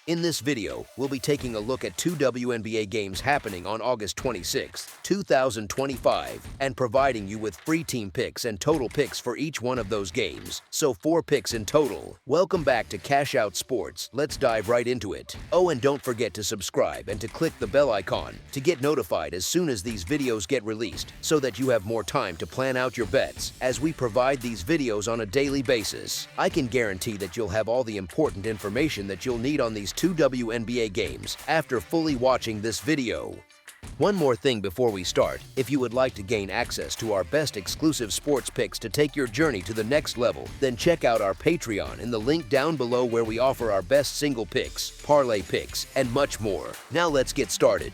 In this video, we'll be taking a look at two WNBA games happening on August 26, 2025, and providing you with free team picks and total picks for each one of those games, so 4 picks in total. Welcome back to Cash Out Sports. Let's dive right into it. Oh, and don't forget to subscribe and to click the bell icon to get notified as soon as these videos get released, so that you have more time to plan out your bets as we provide these videos on a daily basis. I can guarantee that you'll have all the important information that you'll need on these two WNBA games after fully watching this video. One more thing before we start: if you would like to gain access to our best exclusive sports picks to take your journey to the next level, then check out our Patreon in the link down below, where we offer our best single picks, parlay picks, and much more. Now let's get started.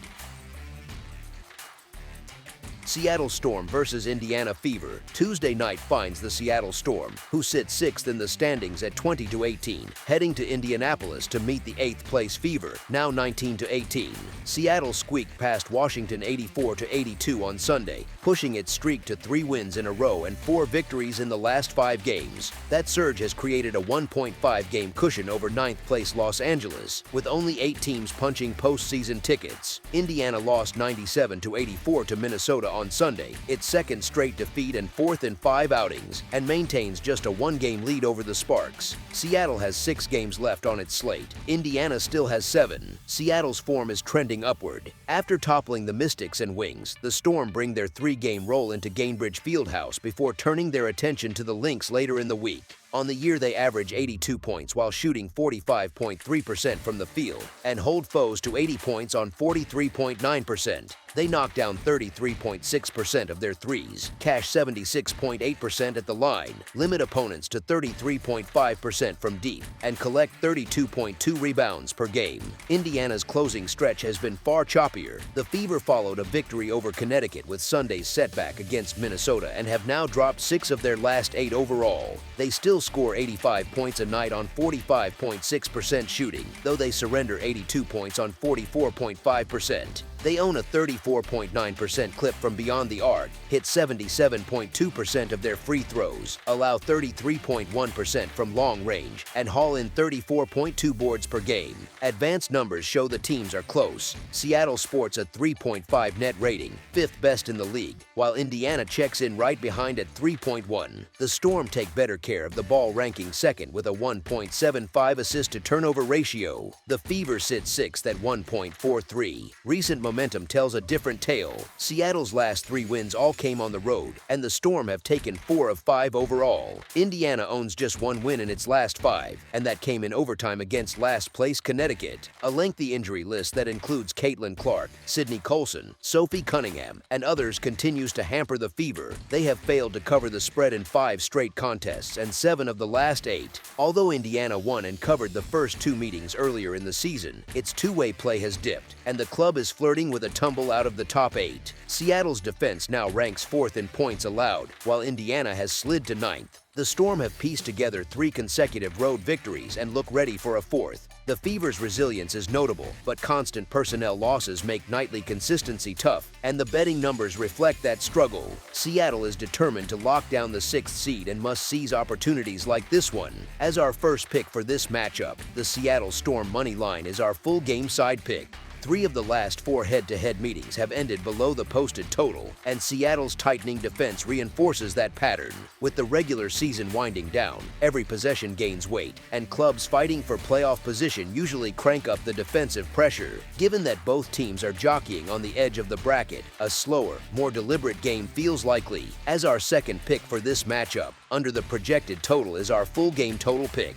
Seattle Storm versus Indiana Fever. Tuesday night finds the Seattle Storm, who sit 6th in the standings at 20-18, heading to Indianapolis to meet the 8th place Fever, now 19-18. Seattle squeaked past Washington 84-82 on Sunday, pushing its streak to 3 wins in a row and 4 victories in the last 5 games. That surge has created a 1.5 game cushion over 9th place Los Angeles, with only 8 teams punching postseason tickets. Indiana lost 97-84 to Minnesota on Sunday, its second straight defeat and 4th in 5 outings, and maintains just a 1-game lead over the Sparks. Seattle has 6 games left on its slate. Indiana still has 7. Seattle's form is trending upward. After toppling the Mystics and Wings, the Storm bring their 3-game roll into Gainbridge Fieldhouse before turning their attention to the Lynx later in the week. On the year, they average 82 points while shooting 45.3% from the field and hold foes to 80 points on 43.9%. They knock down 33.6% of their threes, cash 76.8% at the line, limit opponents to 33.5% from deep, and collect 32.2 rebounds per game. Indiana's closing stretch has been far choppier. The Fever followed a victory over Connecticut with Sunday's setback against Minnesota and have now dropped 6 of their last 8 overall. They still score 85 points a night on 45.6% shooting, though they surrender 82 points on 44.5%. They own a 34.9% clip from beyond the arc, hit 77.2% of their free throws, allow 33.1% from long range, and haul in 34.2 boards per game. Advanced numbers show the teams are close. Seattle sports a 3.5 net rating, 5th best in the league, while Indiana checks in right behind at 3.1. The Storm take better care of the ball, ranking 2nd with a 1.75 assist-to-turnover ratio. The Fever sit 6th at 1.43. Recent momentum tells a different tale. Seattle's last 3 wins all came on the road, and the Storm have taken 4 of 5 overall. Indiana owns just 1 win in its last 5, and that came in overtime against last-place Connecticut. A lengthy injury list that includes Caitlin Clark, Sydney Colson, Sophie Cunningham, and others continues to hamper the Fever. They have failed to cover the spread in 5 straight contests and 7 of the last 8. Although Indiana won and covered the first 2 meetings earlier in the season, its two-way play has dipped, and the club is flirting with a tumble out of the top 8. Seattle's defense now ranks 4th in points allowed, while Indiana has slid to 9th. The Storm have pieced together 3 consecutive road victories and look ready for a 4th. The Fever's resilience is notable, but constant personnel losses make nightly consistency tough, and the betting numbers reflect that struggle. Seattle is determined to lock down the 6th seed and must seize opportunities like this one. As our first pick for this matchup, the Seattle Storm money line is our full game side pick. 3 of the last 4 head-to-head meetings have ended below the posted total, and Seattle's tightening defense reinforces that pattern. With the regular season winding down, every possession gains weight, and clubs fighting for playoff position usually crank up the defensive pressure. Given that both teams are jockeying on the edge of the bracket, a slower, more deliberate game feels likely. As our second pick for this matchup, under the projected total, is our full game total pick.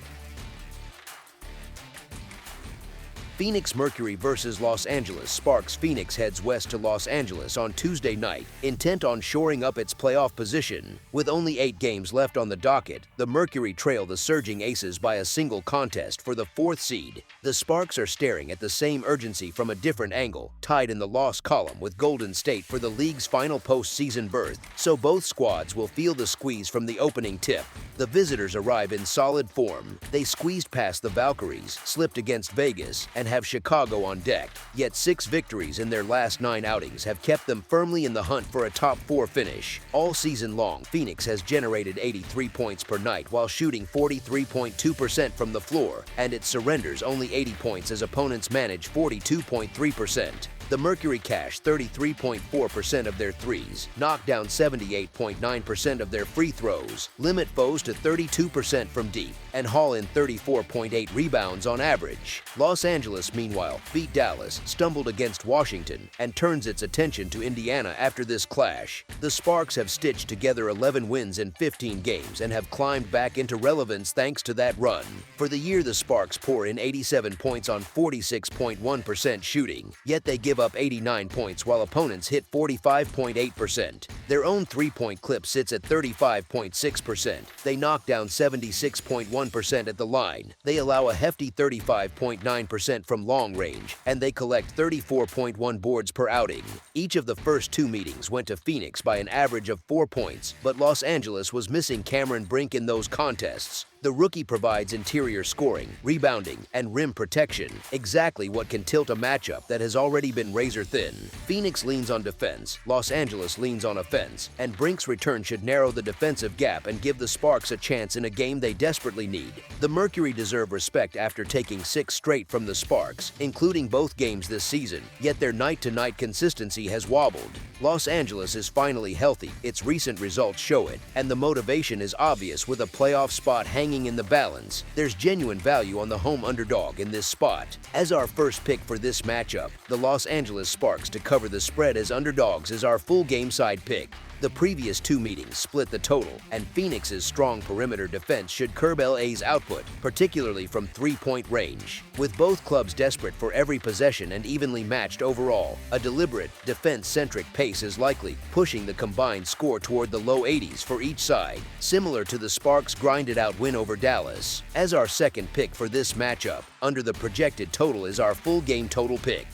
Phoenix Mercury versus Los Angeles Sparks. Phoenix heads west to Los Angeles on Tuesday night, intent on shoring up its playoff position. With only 8 games left on the docket, the Mercury trail the surging Aces by a single contest for the 4th seed. The Sparks are staring at the same urgency from a different angle, tied in the loss column with Golden State for the league's final postseason berth, so both squads will feel the squeeze from the opening tip. The visitors arrive in solid form. They squeezed past the Valkyries, slipped against Vegas, and and have Chicago on deck. Yet 6 victories in their last 9 outings have kept them firmly in the hunt for a top 4 finish. All season long, Phoenix has generated 83 points per night while shooting 43.2% from the floor, and it surrenders only 80 points as opponents manage 42.3%. The Mercury cash 33.4% of their threes, knock down 78.9% of their free throws, limit foes to 32% from deep, and haul in 34.8 rebounds on average. Los Angeles, meanwhile, beat Dallas, stumbled against Washington, and turns its attention to Indiana after this clash. The Sparks have stitched together 11 wins in 15 games and have climbed back into relevance thanks to that run. For the year, the Sparks pour in 87 points on 46.1% shooting, yet they give up 89 points while opponents hit 45.8%. Their own three-point clip sits at 35.6%. They knock down 76.1% at the line. They allow a hefty 35.9% from long range, and they collect 34.1 boards per outing. Each of the first 2 meetings went to Phoenix by an average of 4 points, but Los Angeles was missing Cameron Brink in those contests. The rookie provides interior scoring, rebounding, and rim protection, exactly what can tilt a matchup that has already been razor-thin. Phoenix leans on defense, Los Angeles leans on offense, and Brink's return should narrow the defensive gap and give the Sparks a chance in a game they desperately need. The Mercury deserve respect after taking 6 straight from the Sparks, including both games this season, yet their night-to-night consistency has wobbled. Los Angeles is finally healthy, its recent results show it, and the motivation is obvious with a playoff spot hanging in the balance. There's genuine value on the home underdog in this spot. As our first pick for this matchup, the Los Angeles Sparks to cover the spread as underdogs is our full game side pick. The previous 2 meetings split the total, and Phoenix's strong perimeter defense should curb LA's output, particularly from 3-point range. With both clubs desperate for every possession and evenly matched overall, a deliberate, defense-centric pace is likely, pushing the combined score toward the low 80s for each side, similar to the Sparks' grinded-out win over Dallas. As our second pick for this matchup, under the projected total is our full game total pick.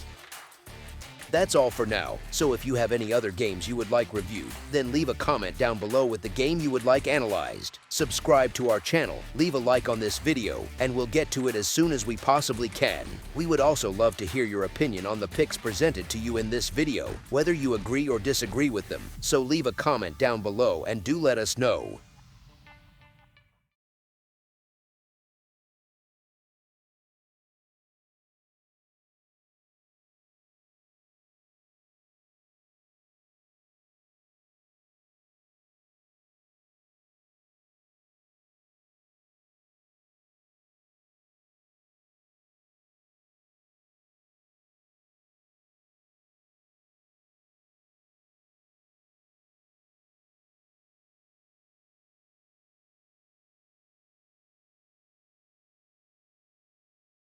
That's all for now, so if you have any other games you would like reviewed, then leave a comment down below with the game you would like analyzed. Subscribe to our channel, leave a like on this video, and we'll get to it as soon as we possibly can. We would also love to hear your opinion on the picks presented to you in this video, whether you agree or disagree with them, so leave a comment down below and do let us know.